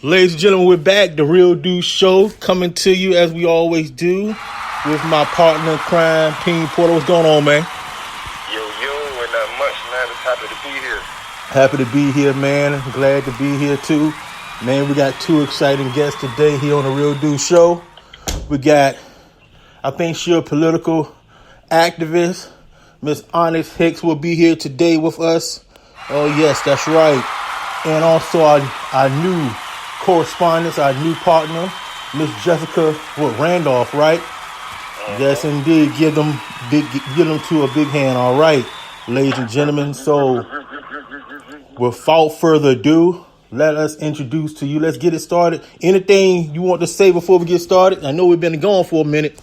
Ladies and gentlemen, we're back. The Real Dude Show coming to you as we always do with my partner in crime, Ping Porter. What's going on, man? Yo, and not much, man. Just happy to be here. Happy to be here, man. Glad to be here, too. Man, we got two exciting guests today here on The Real Dude Show. We got, I think she's a political activist. Miss Onxy Hicks will be here today with us. Oh, yes, that's right. And also our new correspondent, our new partner, Miss Jessica Randolph, right? Yes, indeed. Give them two a big hand. All right, ladies and gentlemen. So, without further ado, let us introduce to you. Let's get it started. Anything you want to say before we get started? I know we've been going for a minute.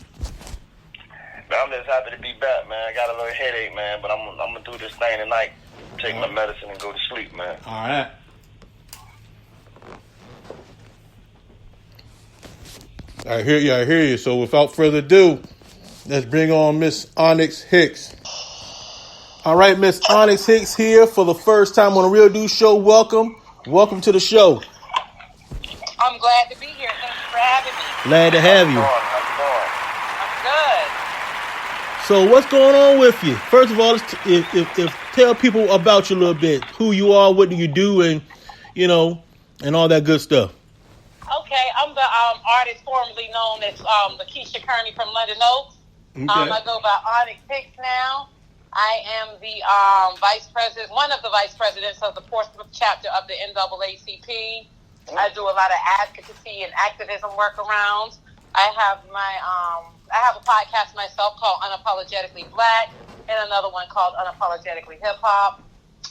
I'm just happy to be back, man. I got a little headache, man, but I'm gonna do this thing tonight. Take my medicine and go to sleep, man. All right. I hear you. So without further ado, let's bring on Miss Onxy Hicks. All right, Miss Onxy Hicks here for the first time on the Real Dude Show. Welcome to the show. I'm glad to be here. Thank you for having me. Glad to have you. I'm good. So what's going on with you? First of all, if tell people about you a little bit, who you are, what do you do, and and all that good stuff. Okay, I'm the artist formerly known as Lakeisha Kearney from London Oaks. Okay. I go by Onxy Hicks now. I am the one of the vice presidents of the Portsmouth chapter of the NAACP. I do a lot of advocacy and activism workarounds. I have a podcast myself called Unapologetically Black and another one called Unapologetically Hip Hop.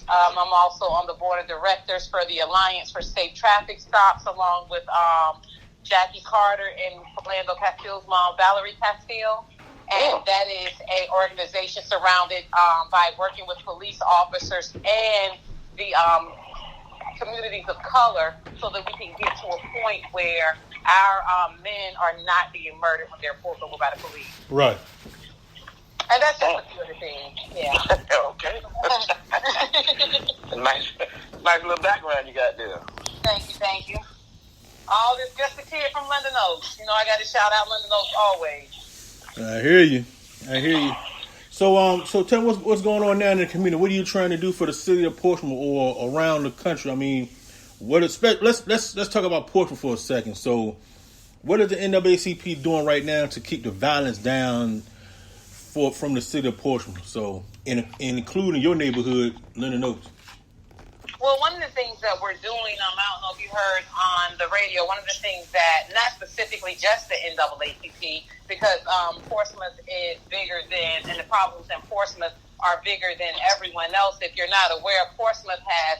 I'm also on the board of directors for the Alliance for Safe Traffic Stops, along with Jackie Carter and Philando Castile's mom, Valerie Castile. And that is an organization surrounded by working with police officers and the communities of color so that we can get to a point where our men are not being murdered when they're pulled over by the police. Right. And that's just a few of the things. Yeah. Okay. nice little background you got there. Thank you. All this just a kid from London Oaks. I got to shout out London Oaks always. I hear you. So tell me what's going on now in the community. What are you trying to do for the city of Portsmouth or around the country? I mean, let's talk about Portsmouth for a second. So, what is the NAACP doing right now to keep the violence down from the city of Portsmouth? So, including your neighborhood, London Oaks. Well, one of the things that we're doing, I don't know if you heard on the radio, one of the things that, not specifically just the NAACP, because Portsmouth is bigger than, and the problems in Portsmouth are bigger than everyone else. If you're not aware, Portsmouth has,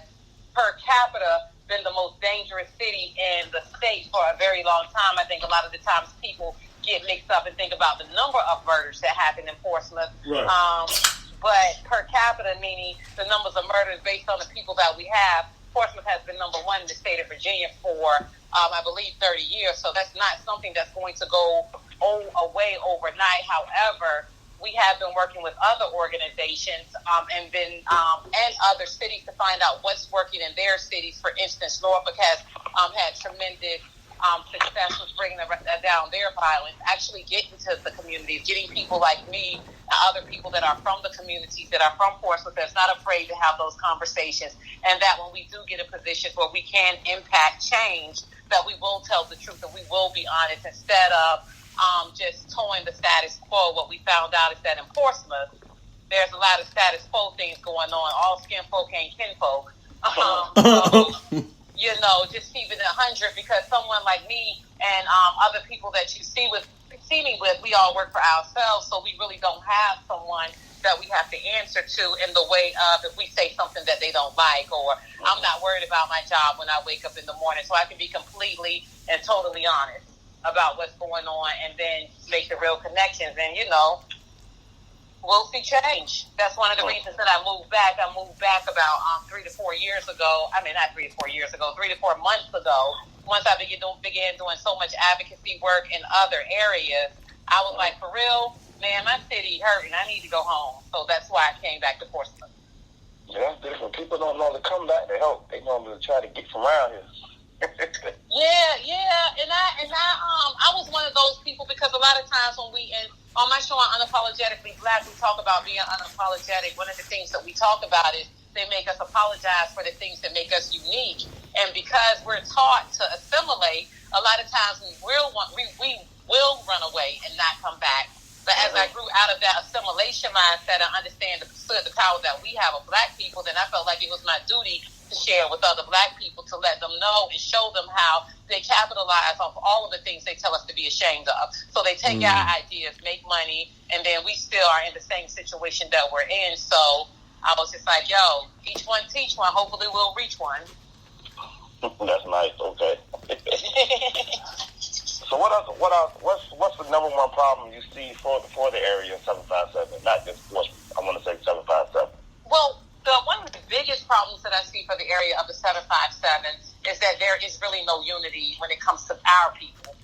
per capita, been the most dangerous city in the state for a very long time. I think a lot of the times people get mixed up and think about the number of murders that happen in Portsmouth. Right. But per capita, meaning the numbers of murders based on the people that we have, Portsmouth has been number one in the state of Virginia for, I believe, 30 years. So that's not something that's going to go away overnight. However, we have been working with other organizations and other cities to find out what's working in their cities. For instance, Norfolk has had tremendous success with bringing down their violence, actually getting to the communities, getting people like me and other people that are from the communities, that are from Portsmouth, that's not afraid to have those conversations, and that when we do get in positions where we can impact change, that we will tell the truth and we will be honest instead of just towing the status quo. What we found out is that in Portsmouth, there's a lot of status quo things going on. All skin folk ain't kinfolk. Just keep it 100, because someone like me and other people that you see me with, we all work for ourselves, so we really don't have someone that we have to answer to in the way of if we say something that they don't like, or I'm not worried about my job when I wake up in the morning, so I can be completely and totally honest about what's going on and then make the real connections. And, we'll see change. That's one of the reasons that I moved back. I moved back about 3 to 4 years ago. I mean, not 3 to 4 years ago, 3 to 4 months ago. Once I began doing so much advocacy work in other areas, I was like, for real, man, my city hurting. I need to go home. So that's why I came back to Portsmouth. Yeah, different. People don't normally come back to help. They normally try to get from around here. And I was one of those people because a lot of times when on my show on Unapologetically Black, we talk about being unapologetic. One of the things that we talk about is they make us apologize for the things that make us unique. And because we're taught to assimilate, a lot of times we will run away and not come back. But as I grew out of that assimilation mindset and understand the power that we have of Black people, then I felt like it was my duty to share with other Black people to let them know and show them how they capitalize off all of the things they tell us to be ashamed of. So they take our ideas, make money, and then we still are in the same situation that we're in. So I was just like, yo, each one teach one. Hopefully we'll reach one. That's nice. Okay. So what's the number one problem you see for the area in 757? Not just I want to say 757. Well, one of the biggest problems that I see for the area of the 757 is that there is really no unity when it comes to our people.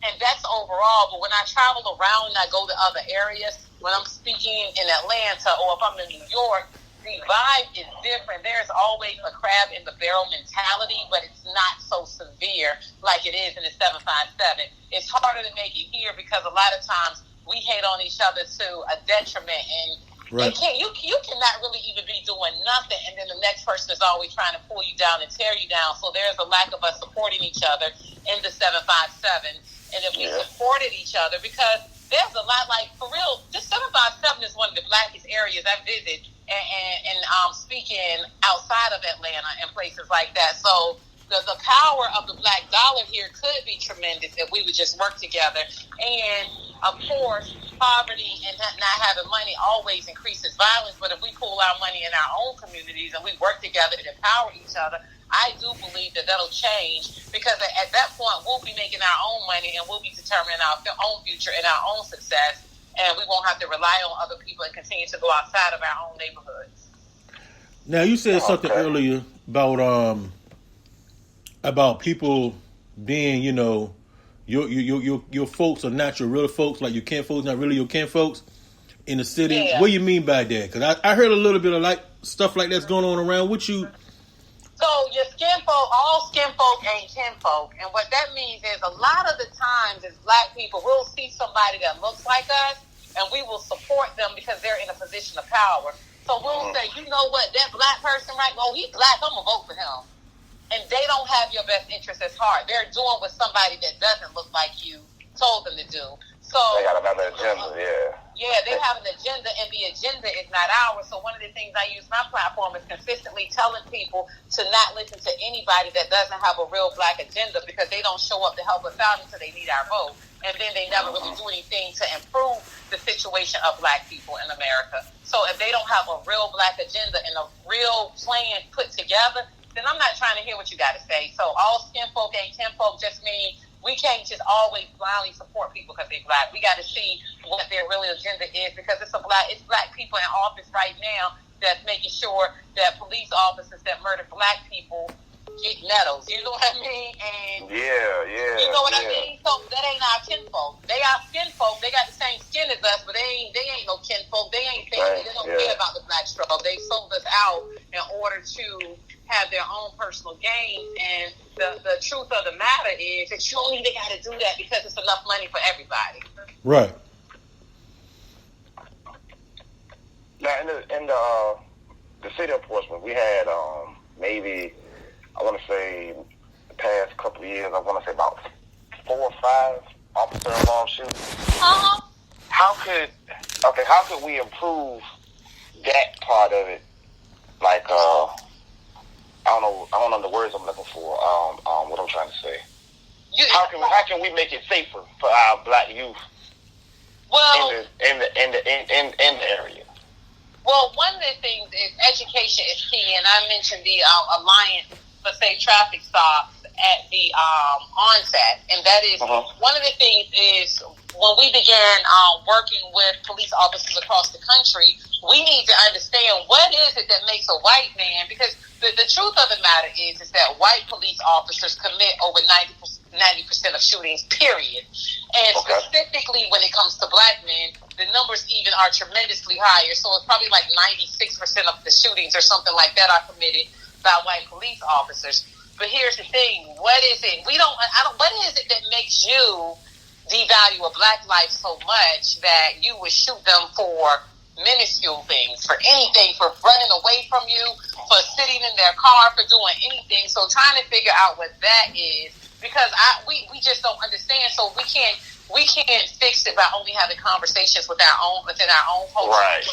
And that's overall, but when I travel around and I go to other areas, when I'm speaking in Atlanta or if I'm in New York, the vibe is different. There's always a crab in the barrel mentality, but it's not so severe like it is in the 757. It's harder to make it here because a lot of times we hate on each other to a detriment, and right. You cannot really even be doing nothing, and then the next person is always trying to pull you down and tear you down. So there's a lack of us supporting each other in the 757. And if we supported each other, because there's a lot, like, for real, this 757 is one of the blackest areas I visit, and speaking outside of Atlanta and places like that. So the power of the Black dollar here could be tremendous if we would just work together. And, of course, poverty and not having money always increases violence, but if we pool our money in our own communities and we work together to empower each other, I do believe that that'll change, because at that point we'll be making our own money and we'll be determining our own future and our own success, and we won't have to rely on other people and continue to go outside of our own neighborhoods. Now, you said something earlier about people being, your folks are not your real folks, like your kin folks, not really your kin folks in the city. Yeah. What do you mean by that? Because I heard a little bit of stuff like that's going on around with you. So your skin folk, all skin folk ain't kin folk. And what that means is a lot of the times as Black people, we'll see somebody that looks like us and we will support them because they're in a position of power. So we'll say, you know what, that Black person, right? Oh, he's Black, I'm going to vote for him. And they don't have your best interest at heart. They're doing what somebody that doesn't look like you told them to do. So they got another agenda, Yeah, they have an agenda, and the agenda is not ours. So one of the things I use my platform is consistently telling people to not listen to anybody that doesn't have a real Black agenda, because they don't show up to help us out until they need our vote. And then they never really do anything to improve the situation of Black people in America. So if they don't have a real Black agenda and a real plan put together, then I'm not trying to hear what you got to say. So all skin folk ain't kin folk just means we can't just always blindly support people because they're Black. We got to see what their real agenda is, because it's Black people in office right now that's making sure that police officers that murder Black people get medals. You know what I mean? And you know what I mean? So that ain't our kinfolk. They are skinfolk. They got the same skin as us, but they ain't no kinfolk. They ain't family. They don't care about the Black struggle. They sold us out in order to have their own personal gain. And the truth of the matter is that you don't even got to do that because it's enough money for everybody. Right. Now, in the city of Portsmouth, we had maybe, I want to say, the past couple of years, I want to say about 4 or 5 officer-involved shootings. How could we improve that part of it? Like, I don't know the words I'm looking for. What I'm trying to say. How can we make it safer for our Black youth? Well, in the area. Well, one of the things is education is key, and I mentioned the Alliance for Safe Traffic Stops at the onset, and that is one of the things is when we began working with police officers across the country, we need to understand what is it that makes a white man, because the truth of the matter is that white police officers commit over 90% of shootings, period. And specifically when it comes to Black men, the numbers even are tremendously higher. So it's probably like 96% of the shootings or something like that are committed by white police officers. But here's the thing: what is it? What is it that makes you devalue a black life so much that you would shoot them for minuscule things, for anything, for running away from you, for sitting in their car, for doing anything? So trying to figure out what that is, because we just don't understand. So we can't fix it by only having conversations within our own culture, right?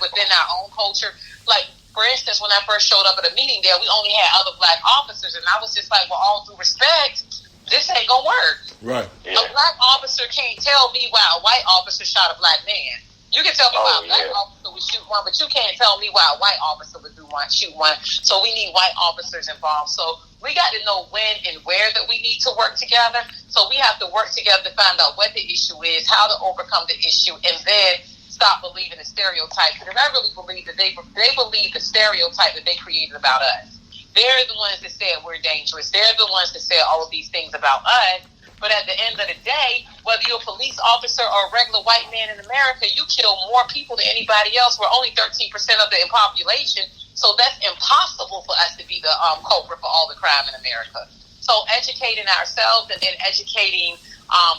Within our own culture. Like, for instance, when I first showed up at a meeting there, we only had other black officers, and I was just like, well, all due respect, this ain't gonna work. Right. Yeah. A black officer can't tell me why a white officer shot a black man. You can tell me why a black officer would shoot one, but you can't tell me why a white officer would shoot one. So we need white officers involved. So we got to know when and where that we need to work together. So we have to work together to find out what the issue is, how to overcome the issue, and then stop believing the stereotype. Because I really believe that they believe the stereotype that they created about us. They're the ones that said we're dangerous. They're the ones that said all of these things about us. But at the end of the day, whether you're a police officer or a regular white man in America, you kill more people than anybody else. We're only 13% of the population. So that's impossible for us to be the culprit for all the crime in America. So educating ourselves and then educating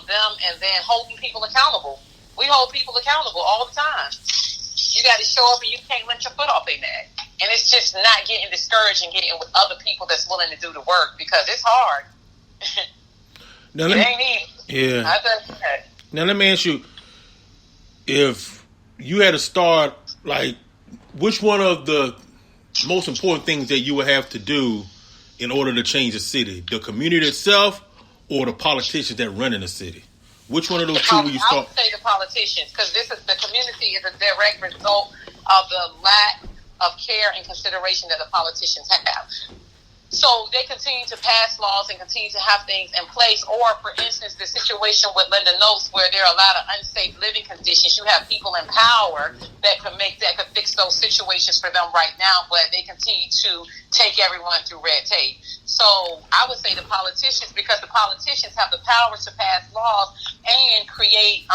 them and then holding people accountable. We hold people accountable all the time. You got to show up and you can't let your foot off their neck. And it's just not getting discouraged and getting with other people that's willing to do the work, because it's hard. Now, it ain't easy. Yeah. Now let me ask you, if you had to start, like, which one of the most important things that you would have to do in order to change the city? The community itself or the politicians that run in the city? Which one of those two will you start? I would say the politicians, because the community is a direct result of the lack of care and consideration that the politicians have. So they continue to pass laws and continue to have things in place. Or, for instance, the situation with Linda Notes, where there are a lot of unsafe living conditions. You have people in power that could fix those situations for them right now, but they continue to take everyone through red tape. So I would say the politicians, because the politicians have the power to pass laws and create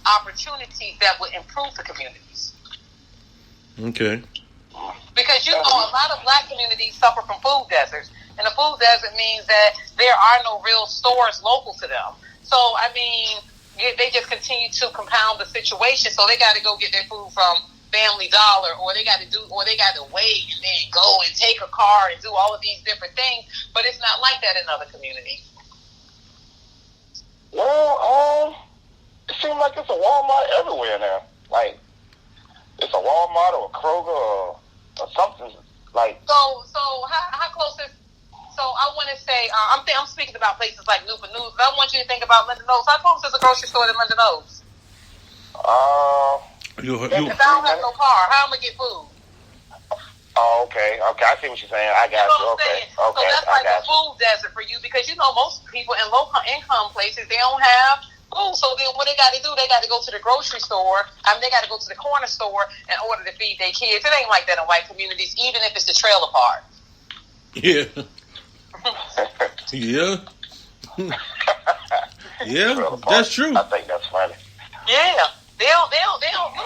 opportunities that would improve the communities. Okay. Because, a lot of black communities suffer from food deserts. And a food desert means that there are no real stores local to them. So, I mean, they just continue to compound the situation. So they got to go get their food from Family Dollar, or they got to wait and then go and take a car and do all of these different things. But it's not like that in other communities. Well, it seems like it's a Walmart everywhere now. Like, it's a Walmart or a Kroger or something like. So how close is? So I want to say I'm speaking about places like Newport News. I want you to think about Linda Knowles. How close is a grocery store to Linda Knowles? If I don't have no car, how am I gonna get food? Oh, okay. I see what you're saying. I got you. Okay. So that's like a food desert for you, because most people in low income places, they don't have food. So then what they got to do, they got to go to the grocery store. They got to go to the corner store in order to feed their kids. It ain't like that in white communities, even if it's the trailer park. Yeah. Yeah. Yeah, that's true. I think that's funny. Yeah. They don't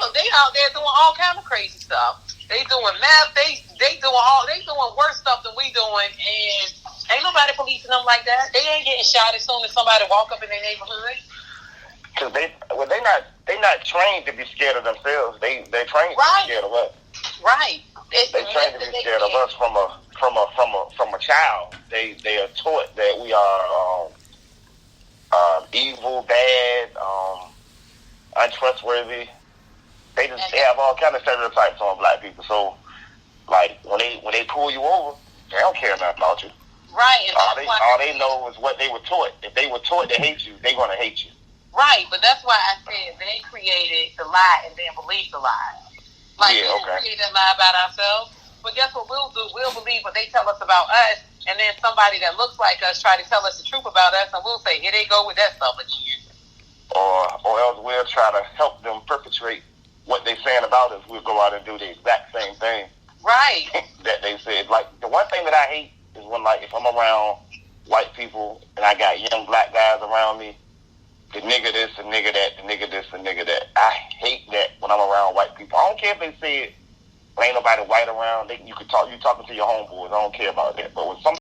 look, they out there doing all kind of crazy stuff. They doing math, they doing worse stuff than we doing, and ain't nobody policing them like that. They ain't getting shot as soon as somebody walk up in their neighborhood. Because they not trained to be scared of themselves. They're trained to be scared of us. Right. They trained to be scared of us from a child. They are taught that we are evil, bad, untrustworthy. They have all kind of stereotypes on black people. So, like, when they pull you over, they don't care nothing about you. Right. And all they know is what they were taught. If they were taught to hate you, they're gonna hate you. Right, but that's why I said they created the lie and then believed the lie. Like, we didn't create that lie about ourselves. But guess what we'll do? We'll believe what they tell us about us, and then somebody that looks like us try to tell us the truth about us, and we'll say, here they go with that stuff again. Or else we'll try to help them perpetrate what they're saying about us. We'll go out and do the exact same thing. Right. that they said. Like, the one thing that I hate is when, like, if I'm around white people and I got young black guys around me, the nigga this, the nigga that, the nigga this, the nigga that. I hate that when I'm around white people. I don't care if they say it, when ain't nobody white around. You talking to your homeboys. I don't care about that. But when some